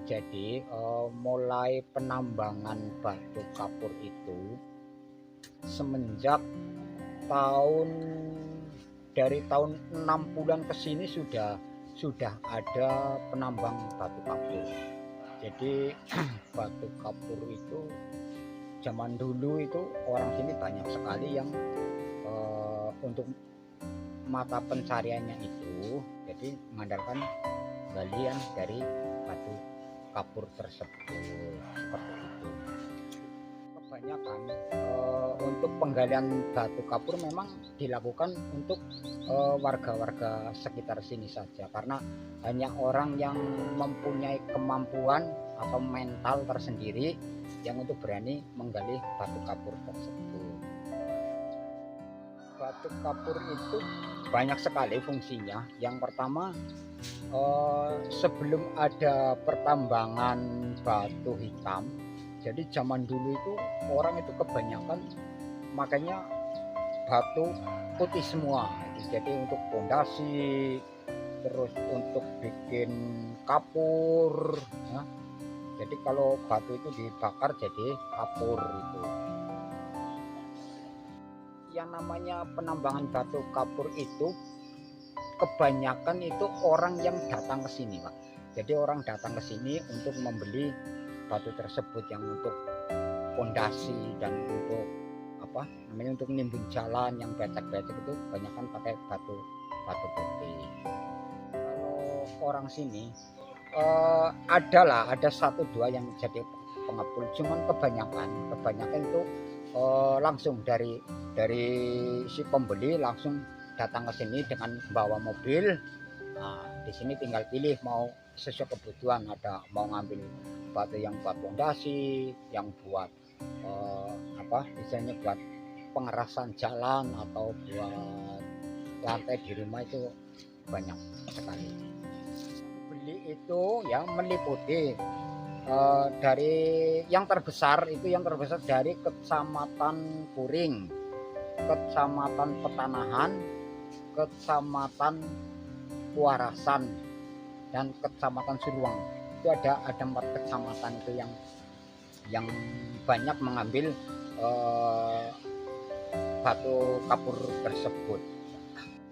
Jadi mulai penambangan batu kapur itu semenjak tahun dari tahun 60-an ke sini sudah ada penambang batu kapur. Jadi batu kapur itu zaman dulu itu orang sini banyak sekali yang untuk mata pencariannya itu jadi mengandalkan galian dari batu kapur tersebut seperti itu. Kebanyakan untuk penggalian batu kapur memang dilakukan untuk warga-warga sekitar sini saja, karena hanya orang yang mempunyai kemampuan atau mental tersendiri yang untuk berani menggali batu kapur tersebut. Batu kapur itu banyak sekali fungsinya. Yang pertama, sebelum ada pertambangan batu hitam, jadi zaman dulu itu orang itu kebanyakan makanya batu putih semua. Jadi untuk pondasi, terus untuk bikin kapur, ya. Jadi kalau batu itu dibakar jadi kapur itu. Yang namanya penambangan batu kapur itu kebanyakan itu orang yang datang ke sini, Pak. Jadi orang datang ke sini untuk membeli batu tersebut yang untuk pondasi dan untuk apa namanya untuk nimbun jalan yang becek-becek itu kebanyakan pakai batu putih. Kalau orang sini ada satu dua yang jadi pengepul, cuman kebanyakan itu langsung dari si pembeli langsung datang ke sini dengan bawa mobil. Nah, di sini tinggal pilih mau sesuai kebutuhan, ada mau ngambil batu yang buat pondasi, yang buat misalnya buat pengerasan jalan atau buat lantai di rumah, itu banyak sekali. Beli itu ya meliputi dari yang terbesar dari Kecamatan Puring, Kecamatan Petanahan, Kecamatan Kuarasan, dan Kecamatan Suruang. Itu ada 4 kecamatan itu yang banyak mengambil batu kapur tersebut.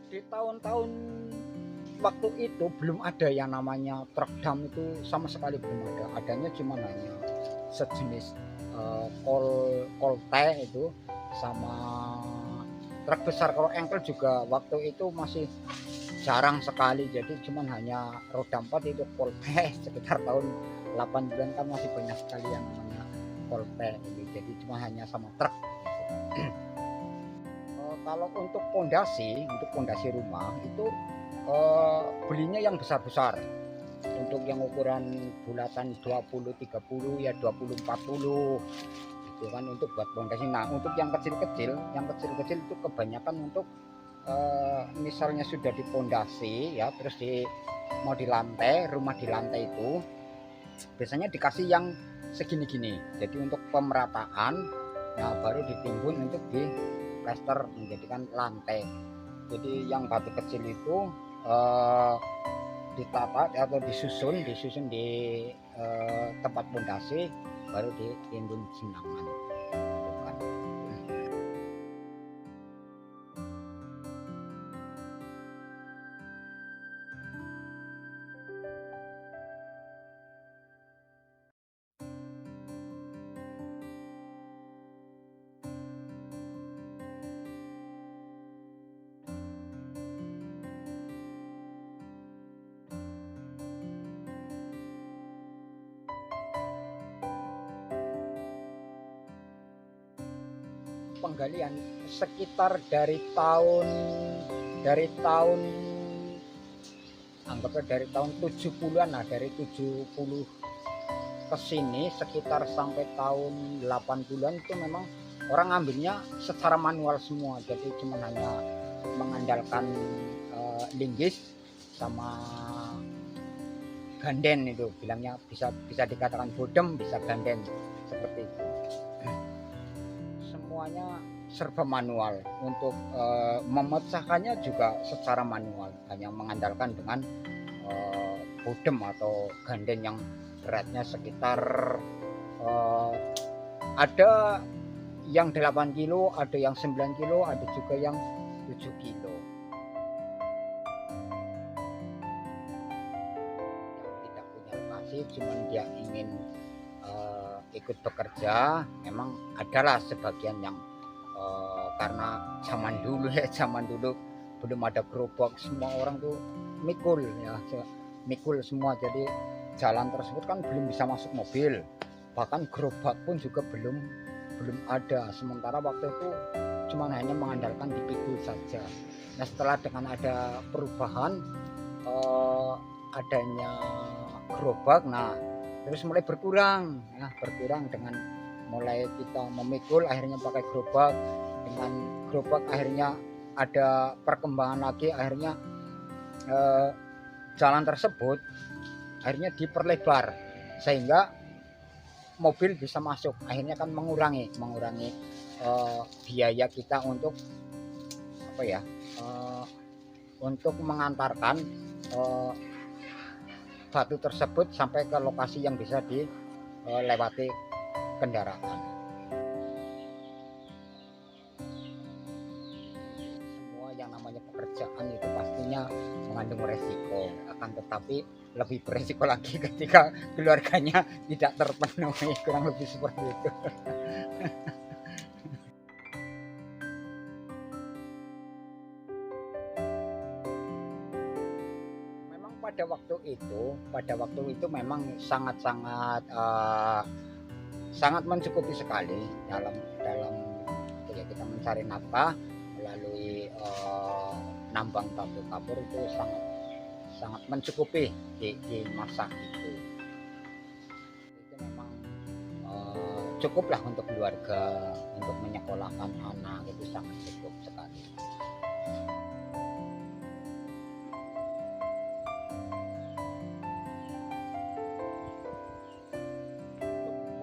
Di tahun-tahun waktu itu belum ada yang namanya truk dam, itu sama sekali belum ada. Adanya cuma hanya sejenis kolte itu sama truk besar. Kalau engkel juga waktu itu masih jarang sekali, jadi cuma hanya roda 4 itu kolte. Sekitar tahun 80-an kan masih banyak sekali yang namanya kolte ini, jadi cuma hanya sama truk gitu. Kalau untuk pondasi rumah itu belinya yang besar-besar. Untuk yang ukuran bulatan 20-30 ya 20-40 itu kan untuk buat pondasi. Nah, untuk yang kecil-kecil itu kebanyakan untuk misalnya sudah dipondasi ya, terus mau di lantai, rumah di lantai itu biasanya dikasih yang segini-gini. Jadi untuk pemerataan, nah baru ditimbun untuk di plester menjadikan lantai. Jadi yang batu kecil itu ditata atau disusun di tempat pondasi, baru ditimbun jenangan. Penggalian sekitar dari tahun anggapnya dari tahun 70-an lah, dari 70 ke sini sekitar sampai tahun 80-an itu memang orang ngambilnya secara manual semua. Jadi cuma hanya mengandalkan linggis sama ganden, itu bilangnya bisa dikatakan bodem, bisa ganden, seperti itu. Semuanya serba manual. Untuk memecahkannya juga secara manual, hanya mengandalkan dengan bodem atau ganden yang beratnya sekitar ada yang 8 kilo, ada yang 9 kilo, ada juga yang 7 kilo. Yang tidak punya lokasi, cuman dia ingin ikut bekerja, memang adalah sebagian yang karena zaman dulu ya, zaman dulu belum ada gerobak, semua orang tuh mikul ya, mikul semua. Jadi jalan tersebut kan belum bisa masuk mobil, bahkan gerobak pun juga belum ada. Sementara waktu itu cuma hanya mengandalkan dipikul saja. Nah, setelah dengan ada perubahan adanya gerobak, nah terus mulai berkurang ya, berkurang dengan mulai kita memikul akhirnya pakai gerobak, dengan gerobak akhirnya ada perkembangan lagi, akhirnya jalan tersebut akhirnya diperlebar sehingga mobil bisa masuk, akhirnya kan mengurangi biaya kita untuk apa ya, untuk mengantarkan batu tersebut sampai ke lokasi yang bisa dilewati kendaraan. Semua yang namanya pekerjaan itu pastinya mengandung resiko, akan tetapi lebih beresiko lagi ketika keluarganya tidak terpenuhi, kurang lebih seperti itu. Pada waktu itu memang sangat-sangat sangat mencukupi sekali dalam ya, kita mencari nafkah melalui nambang batu kapur, itu sangat mencukupi di masa itu. Itu memang cukuplah untuk keluarga, untuk menyekolahkan anak, itu sangat cukup sekali.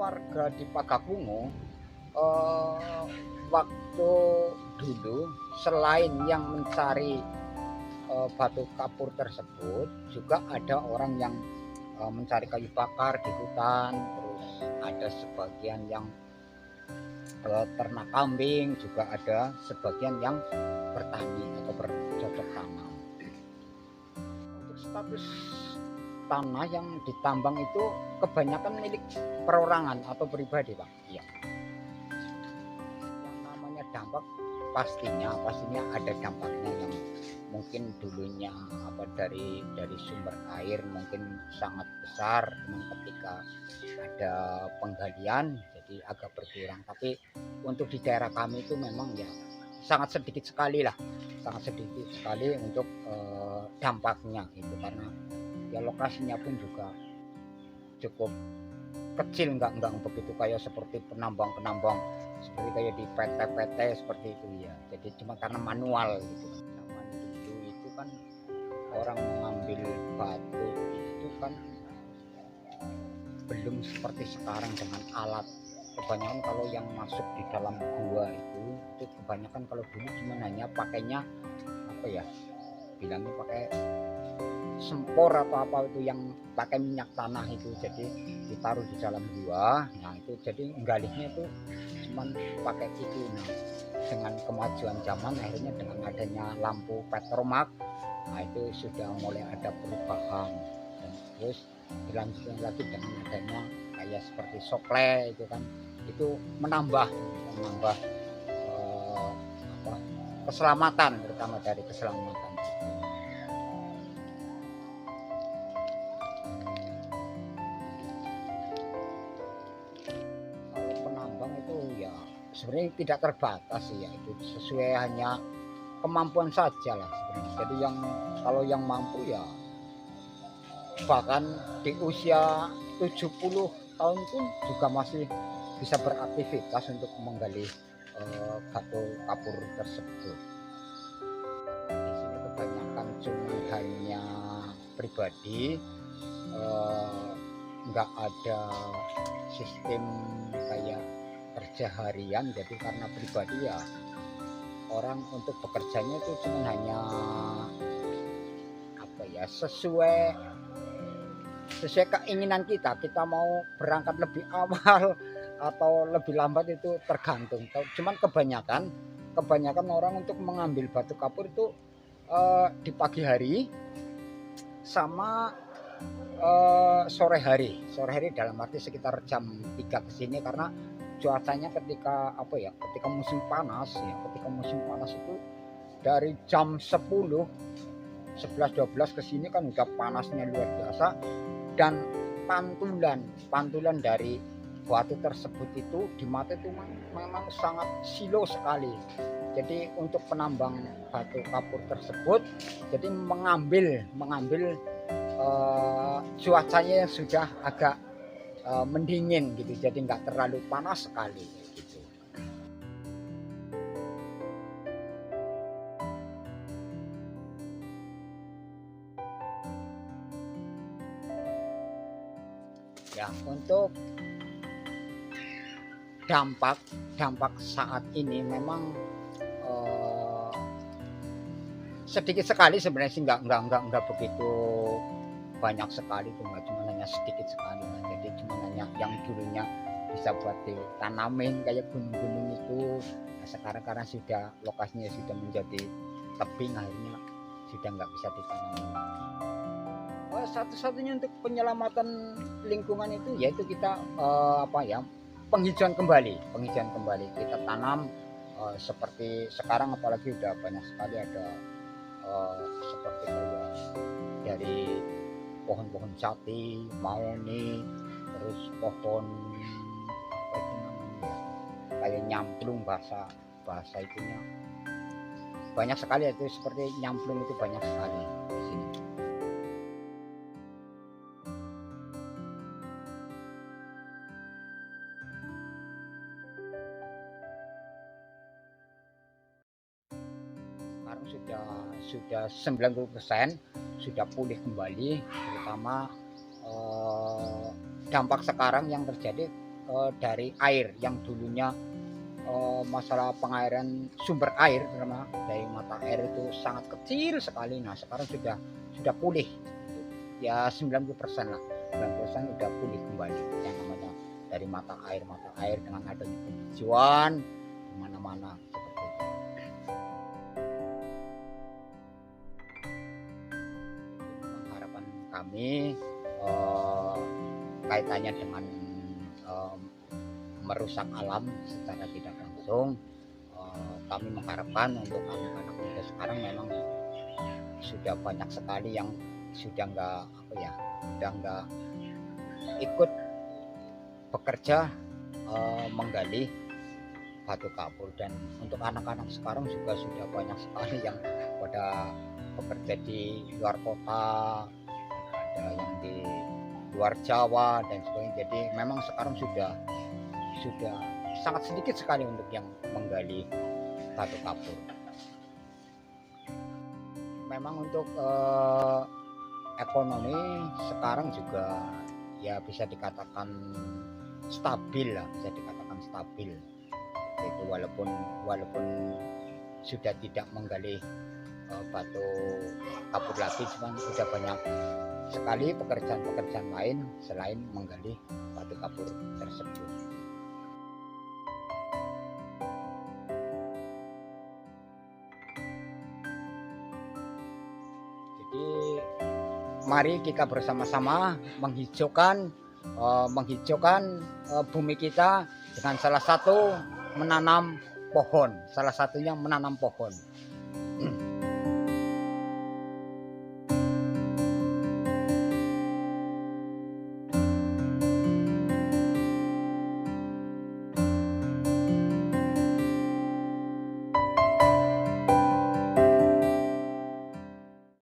Warga di Pagakungu waktu dulu selain yang mencari batu kapur tersebut, juga ada orang yang mencari kayu bakar di hutan, terus ada sebagian yang ternak kambing, juga ada sebagian yang bertani atau bercocok tanam. Untuk status tanah yang ditambang itu kebanyakan milik perorangan atau pribadi, Pak. Iya. Yang namanya dampak pastinya ada dampaknya, yang mungkin dulunya dari sumber air mungkin sangat besar, ketika ada penggalian jadi agak berkurang. Tapi untuk di daerah kami itu memang ya sangat sedikit sekali untuk dampaknya itu, karena ya lokasinya pun juga cukup kecil, enggak begitu kayak seperti penambang seperti kayak di PT seperti itu ya. Jadi cuma karena manual gitu. Zaman dulu itu kan orang mengambil batu itu kan belum seperti sekarang dengan alat. Kebanyakan kalau yang masuk di dalam gua itu kebanyakan kalau dulu cuma hanya pakainya apa ya, bilangnya pakai sempor apa itu yang pakai minyak tanah itu, jadi ditaruh di dalam gua. Nah itu jadi galihnya itu cuman pakai itu. Nah dengan kemajuan zaman akhirnya dengan adanya lampu petromak, nah itu sudah mulai ada perubahan, dan terus dilanjutkan lagi dengan adanya kayak seperti sokle itu kan, itu menambah keselamatan, terutama dari keselamatan. Sebenarnya tidak terbatas ya, itu sesuai hanya kemampuan saja lah sebenarnya. Jadi kalau yang mampu ya bahkan di usia 70 tahun pun juga masih bisa beraktivitas untuk menggali batu kapur tersebut. Di sini kebanyakan cuma hanya pribadi, nggak ada sistem kayak kerja harian. Jadi karena pribadi ya orang untuk bekerjanya itu cuma hanya apa ya, sesuai sesuai keinginan kita. Kita mau berangkat lebih awal atau lebih lambat itu tergantung. Cuman kebanyakan orang untuk mengambil batu kapur itu di pagi hari sama sore hari dalam arti sekitar jam 3 ke sini, karena cuacanya ketika ketika musim panas itu dari jam 10, 11, 12 ke sini kan udah panasnya luar biasa, dan pantulan dari batu tersebut itu di mata itu memang sangat silau sekali. Jadi untuk penambang batu kapur tersebut jadi mengambil cuacanya yang sudah agak mendingin gitu, jadi nggak terlalu panas sekali gitu. Ya, untuk dampak saat ini memang sedikit sekali sebenarnya sih, nggak begitu banyak sekali tuh, nggak cuma hanya sedikit sekali. Jadi cuma hanya yang dulunya bisa buat ditanamin kayak gunung-gunung itu, nah sekarang karena sudah lokasinya sudah menjadi tebing, akhirnya sudah nggak bisa ditanamin. Satu-satunya untuk penyelamatan lingkungan itu yaitu kita penghijauan kembali kita tanam seperti sekarang, apalagi udah banyak sekali ada seperti kayak dari pohon-pohon jati, mahoni, terus pohon apa itu namanya kayak nyamplung, bahasa itunya banyak sekali, itu seperti nyamplung itu banyak sekali di sini. Sekarang sudah 90% sudah pulih kembali, terutama dampak sekarang yang terjadi dari air yang dulunya masalah pengairan sumber air, terutama dari mata air itu sangat kecil sekali. Nah sekarang sudah pulih ya 90% lah, 90% sudah pulih kembali yang namanya dari mata air dengan adanya penghijauan di mana-mana seperti itu. Harapan kami kaitannya dengan merusak alam secara tidak langsung, kami mengharapkan untuk anak-anak muda sekarang memang sudah banyak sekali yang sudah nggak ikut bekerja menggali batu kapur, dan untuk anak-anak sekarang juga sudah banyak sekali yang pada bekerja di luar kota, ada yang di luar Jawa dan sebagainya. Jadi memang sekarang sudah sangat sedikit sekali untuk yang menggali batu kapur. Memang untuk ekonomi sekarang juga ya bisa dikatakan stabil lah, itu walaupun sudah tidak menggali batu kapur lagi, cuman sudah banyak sekali pekerjaan lain selain menggali batu kapur tersebut. Jadi mari kita bersama-sama menghijaukan bumi kita dengan salah satunya menanam pohon.